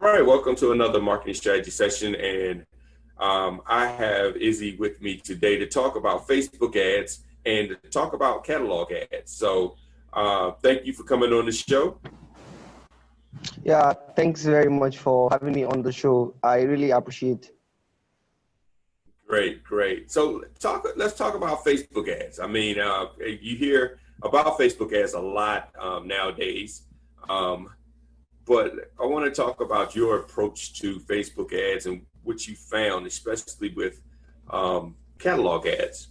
All right, welcome to another marketing strategy session. And I have Izzy with me today to talk about Facebook ads and to talk about catalog ads. So thank you for coming on the show. Yeah, thanks very much for having me on the show. I really appreciate. Great, great. So let's talk about Facebook ads. I mean, you hear about Facebook ads a lot nowadays. Um, But I want to talk about your approach to Facebook ads and what you found, especially with catalog ads.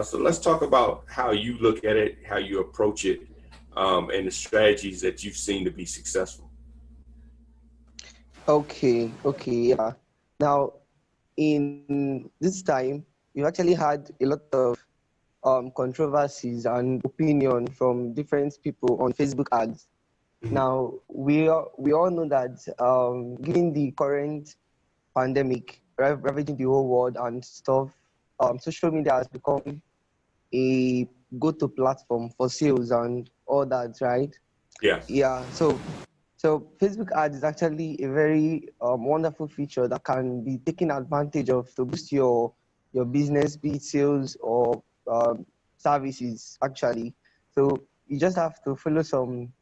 So let's talk about how you look at it, how you approach it, and the strategies that you've seen to be successful. Okay, yeah. Now, in this time, we've actually had a lot of controversies and opinion from different people on Facebook ads. Mhm. Now, we all know that given the current pandemic ravaging the whole world and stuff, social media has become a go-to platform for sales and all that, right? Yeah. Yeah, so Facebook ads is actually a very wonderful feature that can be taken advantage of to boost your business, be it sales or services actually. So you just have to follow some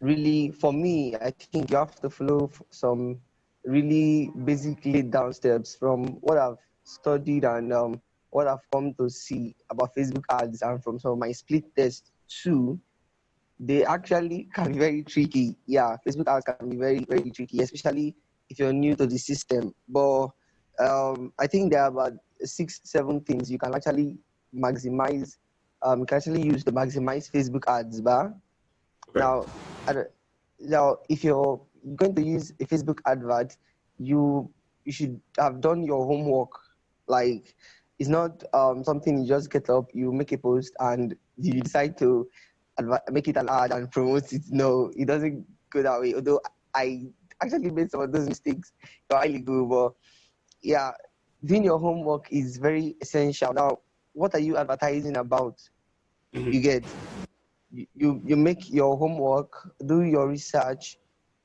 really, for me, I think you have to follow some really basic laid down steps from what I've studied and what I've come to see about Facebook ads and from some of my split tests too. They actually can be very tricky. Yeah, Facebook ads can be very, very tricky, especially if you're new to the system. But I think there are about six, seven things you can actually maximize. You can actually use to maximize Facebook ads, but Okay. now, I don't- now if you're going to use a Facebook advert, you should have done your homework. Like, it's not something you just get up, you make a post, and you decide to make it an ad and promote it. No, it doesn't go that way. Although I actually made some of those mistakes a while ago, but yeah, doing your homework is very essential. Now, what are you advertising about? Mhm. You get you make your homework, do your research.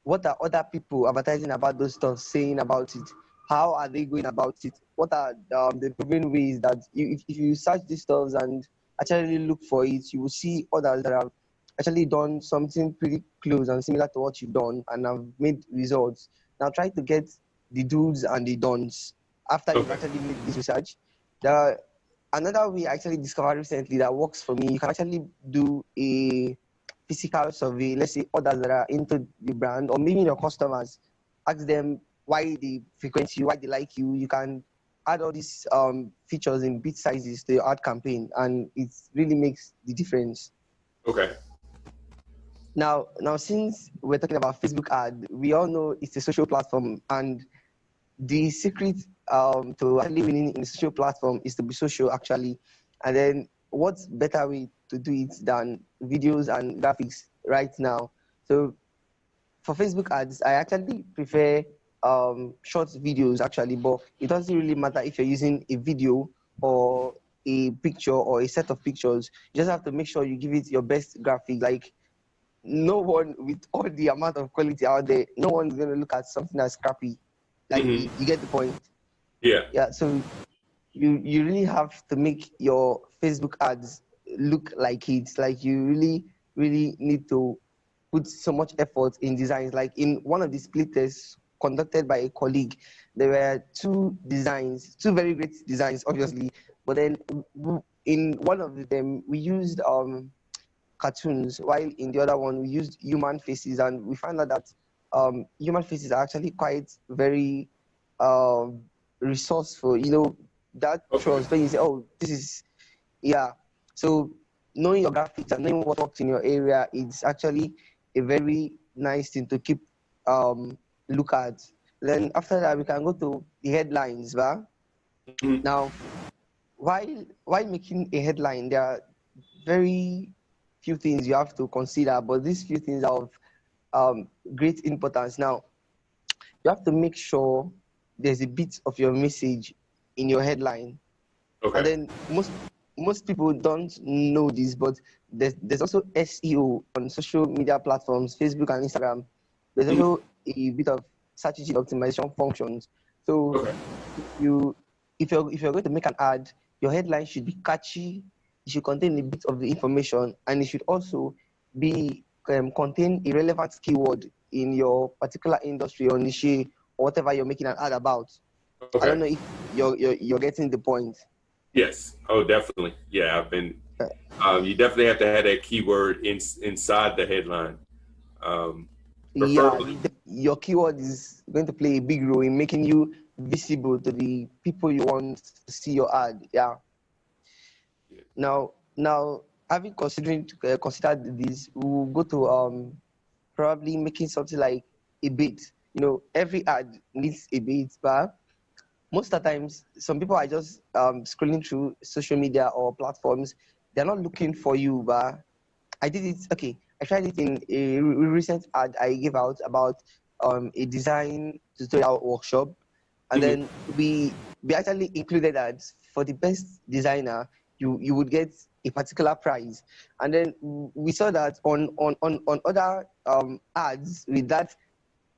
What are other people advertising about those stuff saying about it? How are they going about it? What are the proven ways that if you search these stuffs and actually look for it, you will see others that have actually done something pretty close and similar to what you've done and have made results. Now try to get the do's and the don'ts after you've Okay. actually made this research. The Another way I actually discovered recently that works for me, you can actually do a physical survey. Let's say others that are into the brand or maybe your customers, ask them why they frequent you, why they like you. You can add all these features in bit sizes to your ad campaign, and it really makes the difference. Okay. Now, since we're talking about Facebook ad, we all know it's a social platform, and the secret to actually winning in the social platform is to be social actually. And then what's better way to do it than videos and graphics right now? So for Facebook ads, I actually prefer short videos actually, but it doesn't really matter if you're using a video or a picture or a set of pictures. You just have to make sure you give it your best graphic. Like, no one, with all the amount of quality out there, no one's going to look at something that's crappy. Like, Hmm. you get the point. Yeah. Yeah, so you really have to make your Facebook ads look like it. Like, you really need to put so much effort in designs. Like, in one of the split tests conducted by a colleague, there were two designs, two very great designs, obviously. But then in one of them, we used cartoons, while in the other one we used human faces, and we found out that human faces are actually quite very um, resourceful. That Okay. trust when you say, "Oh, this is yeah." So knowing your graphics and knowing what works in your area is actually a very nice thing to keep look at. Then after that, we can go to the headlines, right? Mhm. Now, while making a headline, there are very few things you have to consider, but these few things are of great importance. Now, you have to make sure there's a bit of your message in your headline, and Okay. then most people don't know this, but there's also SEO on social media platforms, Facebook and Instagram. There's Mhm. also a bit of search engine optimization functions. So Okay. if you're going to make an ad, your headline should be catchy. It should contain a bit of the information, and it should also be contain a relevant keyword in your particular industry or niche or whatever you're making an ad about. I don't Okay. know if you're getting the point. Yes. Oh, definitely. Yeah, I've been. Uh, You definitely have to have that keyword inside the headline, Yeah, preferably. your keyword is going to play a big role in making you visible to the people you want to see your ad. Yeah. Yeah. Now, having considered this, we'll go to probably making something like a bait. Every ad needs a bait, but most of the times, some people are just scrolling through social media or platforms. They're not looking for you, but I did it. Okay, I tried it in a recent ad I gave out about a design tutorial workshop, and Mhm. then we actually included that for the best designer, you would get a particular prize, and then we saw that on other ads with that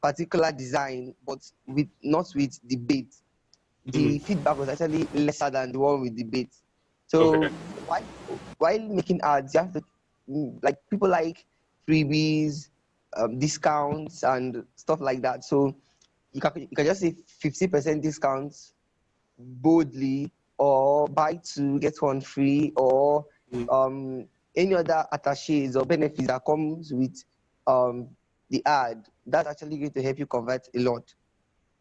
particular design, but with not with the bait, the Mhm. feedback was actually lesser than the one with the bait. Okay. So while making ads, you have to like people like freebies, discounts, and stuff like that. So you can just say 50% discounts boldly, or buy two get one free, or Mhm. um, any other attaches or benefits that comes with um, the ad. That's actually going to help you convert a lot.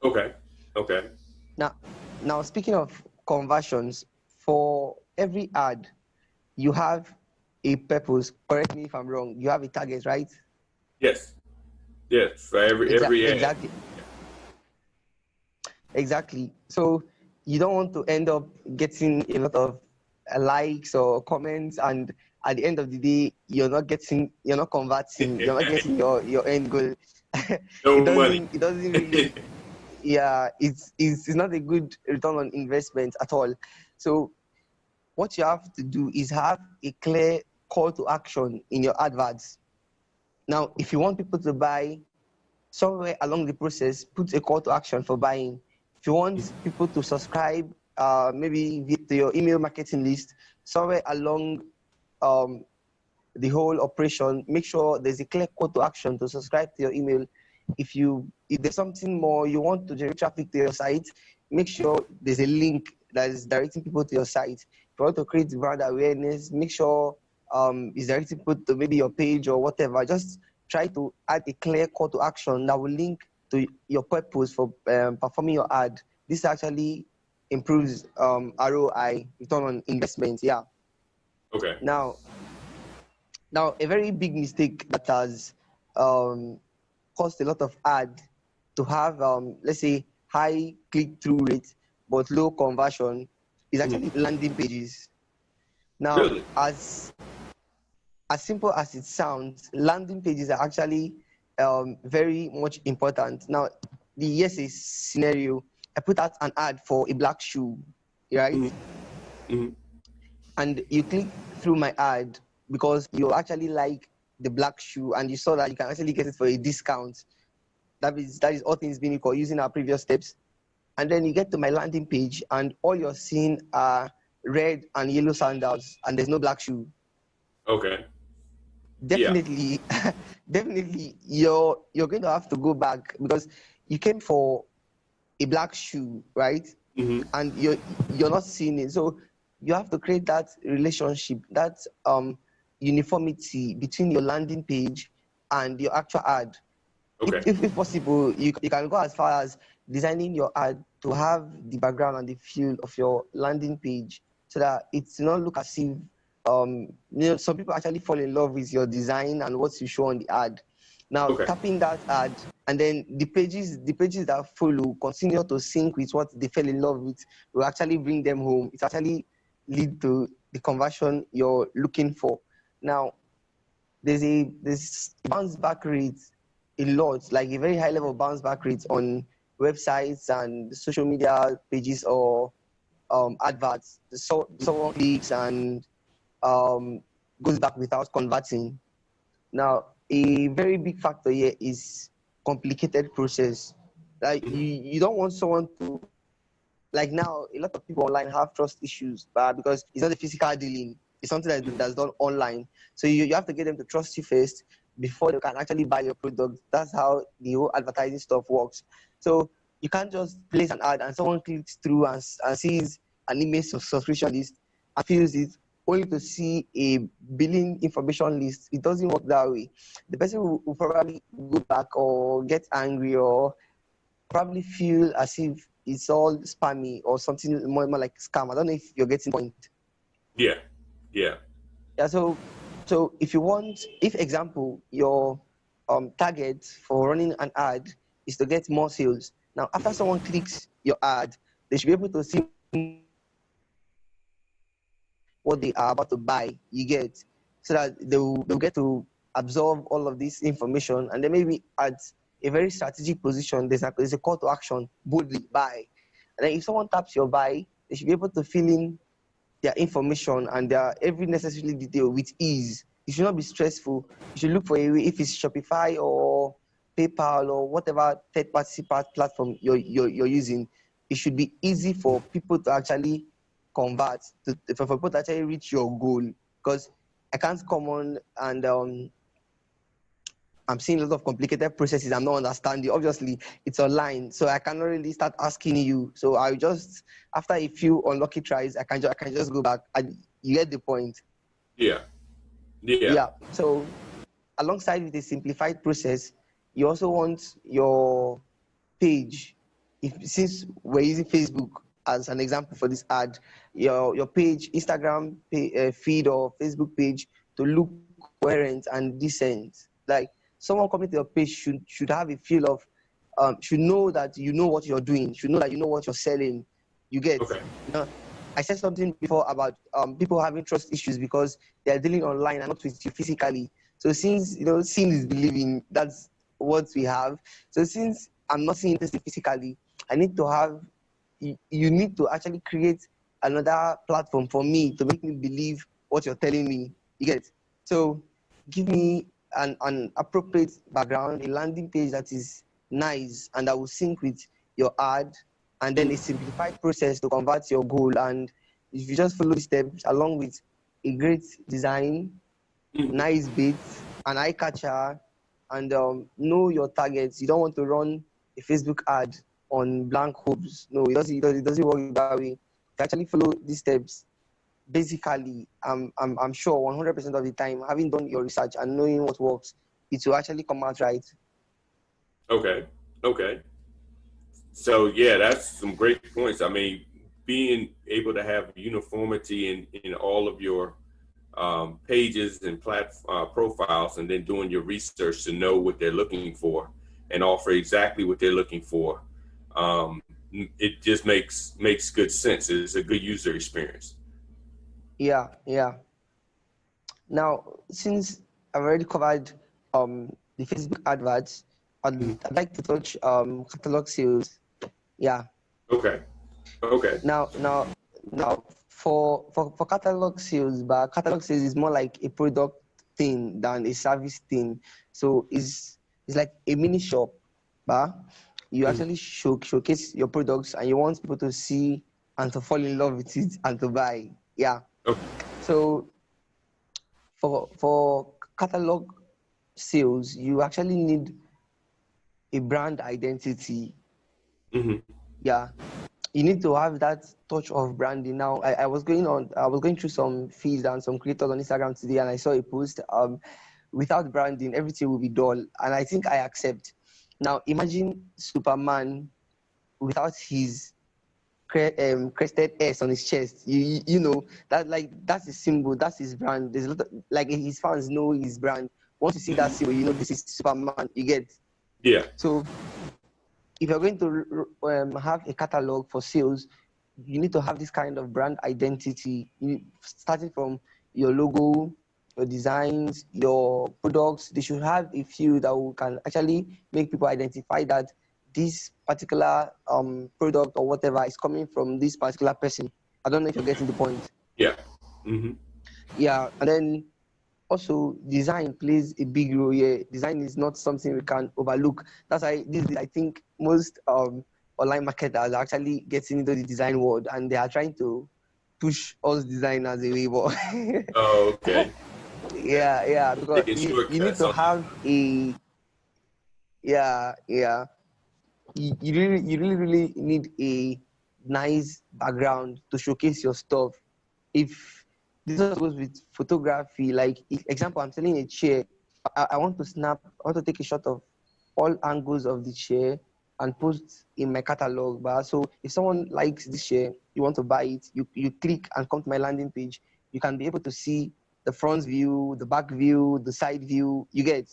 Okay. Okay. Now, now speaking of conversions, for every ad, you have a purpose. Correct me if I'm wrong. You have a target, right? Yes. Yes. For every ad. Exactly. Exactly. So you don't want to end up getting a lot of likes or comments, and at the end of the day, you're not converting, you're not getting your end goal. No money. It doesn't really, yeah, it's not a good return on investment at all. So what you have to do is have a clear call to action in your adverts. Now, if you want people to buy, somewhere along the process, put a call to action for buying. If you want people to subscribe, maybe to your email marketing list, somewhere along um, the whole operation, make sure there's a clear call to action to subscribe to your email. If there's something more you want to generate traffic to your site, make sure there's a link that is directing people to your site. If you want to create brand awareness, make sure it's directing people to maybe your page or whatever. Just try to add a clear call to action that will link to your purpose for performing your ad. This actually improves ROI, return on investment. Yeah. Okay. Now, now, a very big mistake that has um, cost a lot of ad to have, let's say, high click-through rate but low conversion is Mhm. actually landing pages. Now, Really? as simple as it sounds, landing pages are actually very much important. Now, here's a scenario. I put out an ad for a black shoe, right? Mhm. Mhm. And you click through my ad because you actually like the black shoe and you saw that you can actually get it for a discount. That is all things being equal using our previous steps. And then you get to my landing page and all you're seeing are red and yellow sandals and there's no black shoe. Okay. Yeah. Definitely, definitely you're going to have to go back because you came for a black shoe, right? Mhm. And you're not seeing it. So you have to create that relationship, that uniformity between your landing page and your actual ad. If, Okay. if, if possible, you can go as far as designing your ad to have the background and the feel of your landing page so that it's not look as if some people actually fall in love with your design and what you show on the ad. Now Okay. tapping that ad and then the pages that follow continue to sync with what they fell in love with will actually bring them home. It actually lead to the conversion you're looking for. Now there's bounce back rate a lot, like a very high level bounce back rate on websites and social media pages or adverts. So someone clicks and um, goes back without converting. Now, a very big factor here is complicated process. Like you don't want someone to, like now, a lot of people online have trust issues, but because it's not a physical dealing, it's something that's done online. So you have to get them to trust you first before they can actually buy your product. That's how the whole advertising stuff works. So you can't just place an ad and someone clicks through and sees an email subscription list and fills it only to see a billing information list. It doesn't work that way. The person will probably go back or get angry or probably feel as if it's all spammy or something more like scam. I don't know if you're getting the point. Yeah. Yeah. Yeah. So if example, your target for running an ad is to get more sales. Now, after someone clicks your ad, they should be able to see what they are about to buy. You get, so that they'll get to absorb all of this information, and then maybe at a very strategic position, there's a call to action: boldly buy. And then if someone taps your buy, they should be able to fill in their information and their every necessary detail with ease. It should not be stressful. You should look for a way, if it's Shopify or PayPal or whatever third-party platform you're using, it should be easy for people to actually convert, for people to actually reach your goal. Because I can't come on and I'm seeing a lot of complicated processes I'm not understanding. Obviously, it's online, so I cannot really start asking you. So I just, after a few unlucky tries, I can just go back. And you get the point. Yeah. Yeah. Yeah. So alongside with a simplified process, you also want your page. Since we're using Facebook as an example for this ad, your page, Instagram feed or Facebook page to look coherent and decent. Like someone coming to your page should have a feel of should know that you know what you're doing, should know that you know what you're selling. You get, Okay. I said something before about people having trust issues because they're dealing online and not with you physically. So since seeing is believing, that's what we have. So since I'm not seeing this physically, I need to have you need to actually create another platform for me to make me believe what you're telling me. You get, so give me an appropriate background, a landing page that is nice and that will sync with your ad, and then a simplified process to convert your goal. And if you just follow the steps along with a great design, nice bits, an eye catcher, and know your targets. You don't want to run a Facebook ad on blank hopes. No, it doesn't work that way. If you actually follow these steps, basically, I'm sure 100% of the time, having done your research and knowing what works, it will actually come out right. Okay. Okay. So yeah, that's some great points. I mean, being able to have uniformity in all of your pages and profiles, and then doing your research to know what they're looking for and offer exactly what they're looking for. It just makes good sense. It's a good user experience. Yeah, yeah. Now, since I've already covered the Facebook adverts, I'd like to touch catalog sales. Yeah. Okay. Okay. Now, for catalog sales, but catalog sales is more like a product thing than a service thing. So it's like a mini shop, but you actually showcase your products and you want people to see and to fall in love with it and to buy. Yeah. Okay. So for catalog sales, you actually need a brand identity. Yeah, you need to have that touch of branding. Now, I was going through some feeds and some creators on Instagram today, and I saw a post. Without branding, everything will be dull, and I think I accept. Now, imagine Superman without his crested S on his chest. You know that, like, that's his symbol, that's his brand. There's a lot of, like, his fans know his brand. Once you see that symbol, you know this is Superman. You get. Yeah. So if you're going to have a catalog for sales, you need to have this kind of brand identity, starting from your logo, your designs, your products. They should have a few that can actually make people identify that this particular product or whatever is coming from this particular person. I don't know if you're getting the point. Yeah. Yeah, and then Also, design plays a big role here. Design is not something we can overlook. That's why I think most online marketers are actually getting into the design world, and they are trying to push us designers away. Oh, But okay. yeah, because Taking you need shortcuts to on that. have a yeah. You really need a nice background to showcase your stuff. If this also goes with photography, like example, I'm selling a chair. I want to I want to take a shot of all angles of the chair and post in my catalog. But so if someone likes this chair, you want to buy it, you click and come to my landing page. You can be able to see the front view, the back view, the side view. You get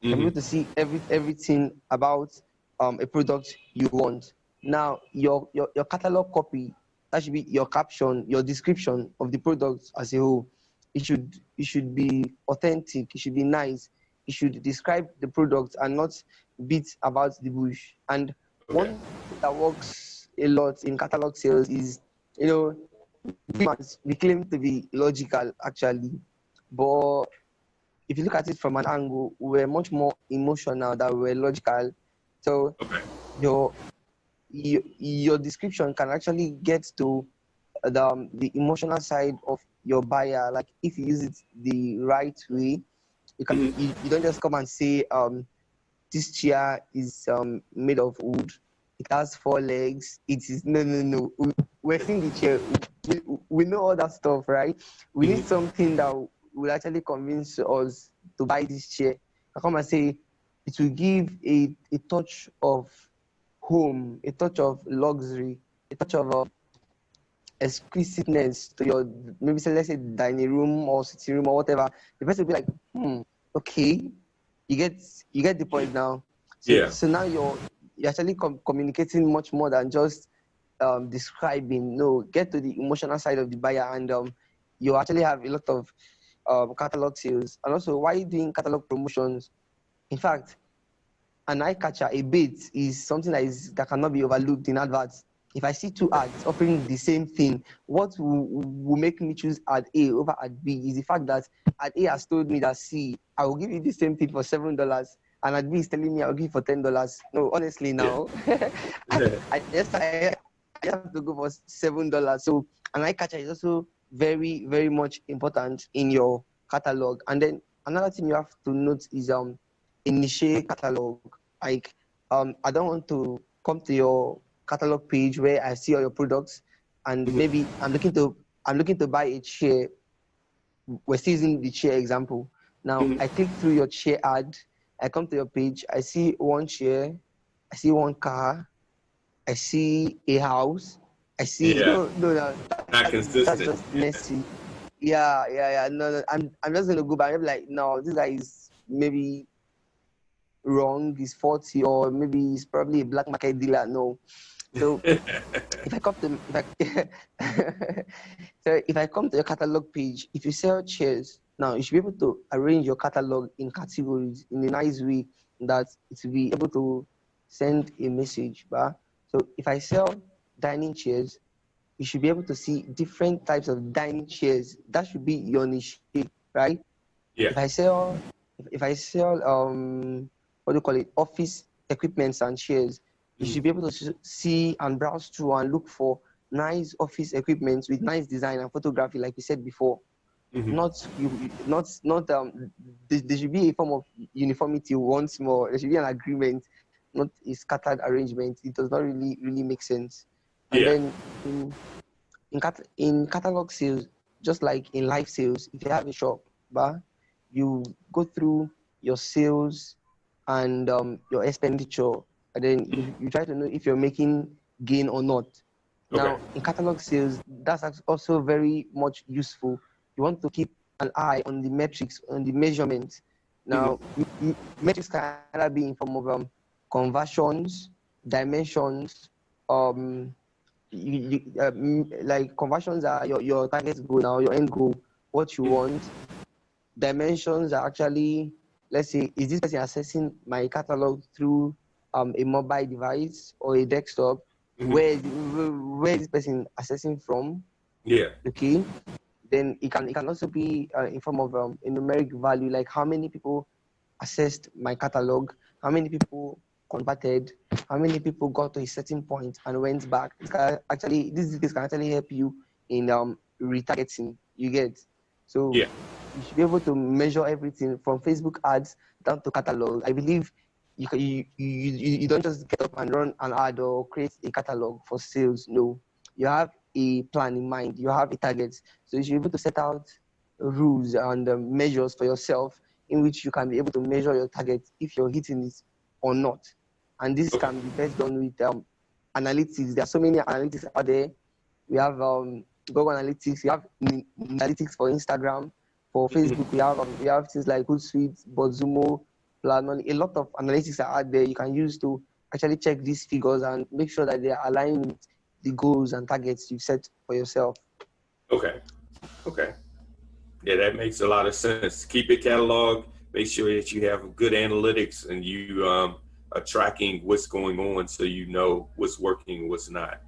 can be Hmm. able to see everything about a product you want. Now, your catalog copy, that should be your caption, your description of the product as a whole. It should be authentic. It should be nice. It should describe the product and not beat about the bush. And Okay. one thing that works a lot in catalog sales is, you know, humans, we claim to be logical actually, but if you look at it from an angle, we're much more emotional than we're logical. So Okay. your your description can actually get to the emotional side of your buyer. Like if you use it the right way, Hmm. you don't just come and say this chair is made of wood. It has four legs. It is no. We're seeing the chair. We know all that stuff, right? We need Hmm. something that will actually convince us to buy this chair. I come and say it will give a touch of home, a touch of luxury, a touch of exquisiteness to your, maybe say, let's say dining room or sitting room or whatever. The person will be like, okay, you get you get the point now. So Yeah. so now you're actually communicating much more than just describing. No, get to the emotional side of the buyer, and you actually have a lot of catalog sales. And also, why are you doing catalog promotions? In fact, an eye catcher, a bait, is something that cannot be overlooked in adverts. If I see two ads offering the same thing, what will make me choose ad A over ad B is the fact that ad A has told me that, see, I will give you the same thing for $7, and ad B is telling me I'll give you for $10. No, honestly, Yeah. now I have to go for $7. So an eye catcher is also very, very much important in your catalog. And then another thing you have to note is a niche catalog. Like I don't want to come to your catalog page where I see all your products, and Hmm. maybe I'm looking to buy a chair. We're still using the chair example. Now Hmm. I click through your chair ad, I come to your page, I see one chair, I see one car, I see a house, I see Yeah. no Not that's consistent. just messy. Yeah. No. I'm just gonna go back. I'm like, no, this guy is maybe wrong, he's faulty, or maybe he's probably a black market dealer. No. So if I come to if I so if I come to your catalog page, if you sell chairs, now you should be able to arrange your catalog in categories in a nice way that it will be able to send a message. But so if I sell dining chairs, you should be able to see different types of dining chairs. That should be your niche, right? Yeah. If I sell if I sell what do you call it, office equipments and chairs, you Hmm. should be able to see and browse through and look for nice office equipment with nice design and photography, like we said before. Hmm. Not not there should be a form of uniformity once more. There should be an agreement, not a scattered arrangement. It does not really make sense. And Yeah. then in catalog sales, just like in live sales, if you have a shop, but you go through your sales and your expenditure, and then you try to know if you're making gain or not. Okay. Now, in catalog sales, that's also very much useful. You want to keep an eye on the metrics, on the measurements. Hmm. Now, metrics can either be in form of conversions, dimensions, um, like conversions are your target goal now, your end goal, what you Hmm. want. Dimensions are actually, let's say, is this person accessing my catalog through a mobile device or a desktop? Hmm. Where is this person accessing from? Yeah. Okay. Then it can also be in form of a numeric value, like how many people accessed my catalog, how many people converted, how many people got to a certain point and went back. These details can actually help you in retargeting. You get. So Yeah. you should be able to measure everything from Facebook ads down to catalog. I believe you don't just get up and run an ad or create a catalog for sales. No, you have a plan in mind. You have a target. So you should be able to set out rules and measures for yourself in which you can be able to measure your target if you're hitting it or not. And this Okay. can be best done with analytics. There are so many analytics out there. We have Google Analytics. We have analytics for Instagram. For Facebook, we have things like Hootsuite, Botzumo, Planon. A lot of analytics are out there you can use to actually check these figures and make sure that they are aligned with the goals and targets you set for yourself. Okay. Okay. Yeah, that makes a lot of sense. Keep it catalog. Make sure that you have good analytics and you are tracking what's going on, so you know what's working, what's not.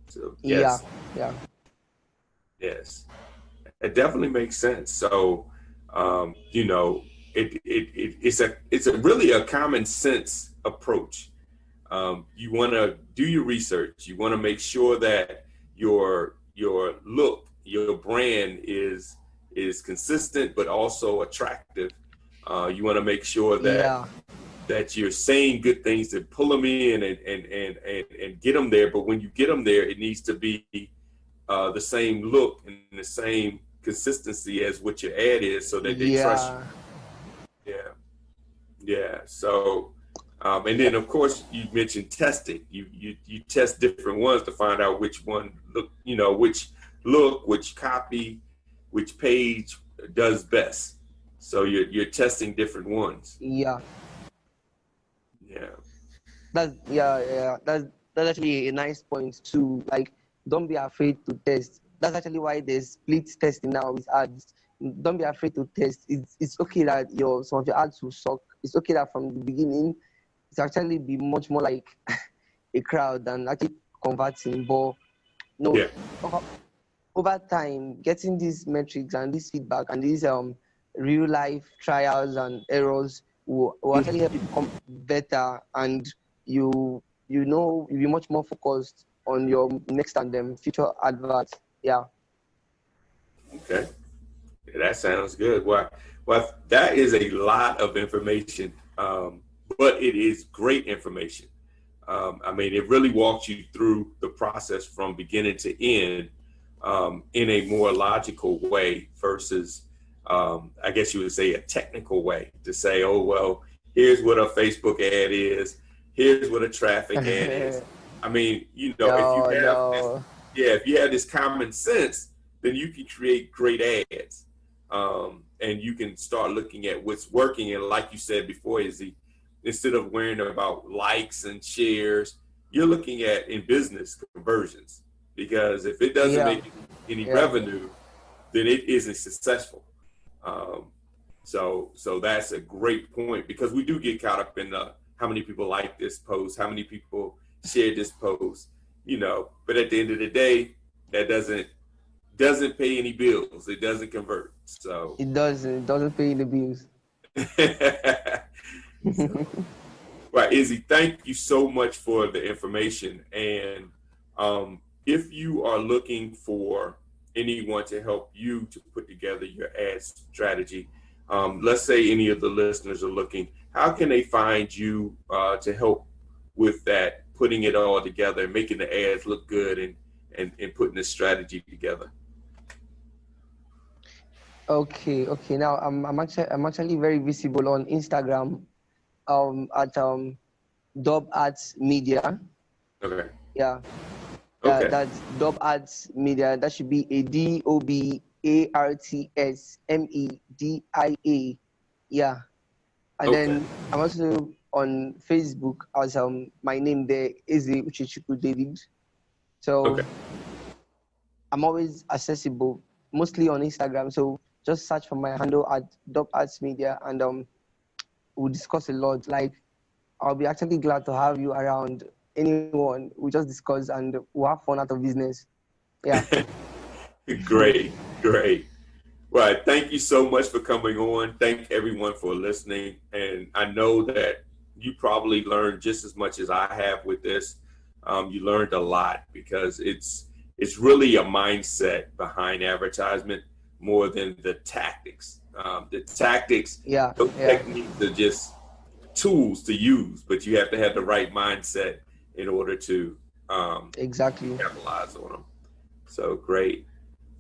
So yes, Yeah. yes, it definitely makes sense. So you know, it's a really a common sense approach. You want to do your research. You want to make sure that your look, your brand is consistent but also attractive. You want to make sure Yeah. that you're saying good things to pull them in and get them there. But when you get them there, it needs to be the same look and the same consistency as what your ad is, so that they trust you. Yeah, yeah. So, and then of course you mentioned testing. You test different ones to find out which one which copy, which page does best. So you're testing different ones. Yeah. Yeah. That's actually a nice point too. Like, don't be afraid to test. That's actually why there's split testing now with ads. Don't be afraid to test. It's okay that some of your ads will suck. It's okay that from the beginning it's actually be much more like a crowd than actually converting. But no, Yeah. over time, getting these metrics and this feedback and these real life trials and errors will actually help you become better, and you'll be much more focused on your next and future adverts. Yeah. Okay. Yeah, that sounds good. Well, that is a lot of information, but it is great information. I mean, it really walks you through the process from beginning to end in a more logical way versus, I guess you would say, a technical way to say, oh, well, here's what a Facebook ad is. Here's what a traffic ad is. I mean, if you have this, if you have this common sense, then you can create great ads. And you can start looking at what's working. And like you said before, Izzy, instead of worrying about likes and shares, you're looking at in business conversions. Because if it doesn't make any revenue, then it isn't successful. So that's a great point, because we do get caught up in how many people like this post, how many people share this post, but at the end of the day, that doesn't pay any bills. It doesn't convert. So it doesn't pay the bills. So, right, Izzy, thank you so much for the information. And if you are looking for anyone to help you to put together your ad strategy, let's say any of the listeners are looking, how can they find you to help with that, putting it all together, making the ads look good, and putting the strategy together? Okay. Now I'm actually very visible on Instagram at Dub Ads Media. Okay. Yeah. Okay. That's Dub Ads Media. That should be a DOBARTSMEDIA. Yeah. And then I'm also on Facebook as my name there, Izzy Uchichuku David. So I'm always accessible, mostly on Instagram. So just search for my handle at Dub Ads Media, and we'll discuss a lot. Like, I'll be actually glad to have you around. Anyone, we just discuss and we'll have fun out of business. Yeah. Great. Great. Well, thank you so much for coming on. Thank everyone for listening. And I know that you probably learned just as much as I have with this. You learned a lot because it's really a mindset behind advertisement more than the tactics. The tactics, Yeah, those yeah, techniques are just tools to use, but you have to have the right mindset in order to exactly. capitalize on them. So great.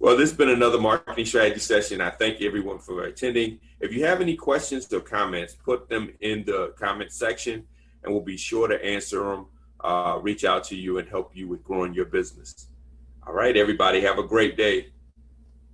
Well, this has been another marketing strategy session. I thank everyone for attending. If you have any questions or comments, put them in the comment section and we'll be sure to answer them, reach out to you and help you with growing your business. All right, everybody, have a great day.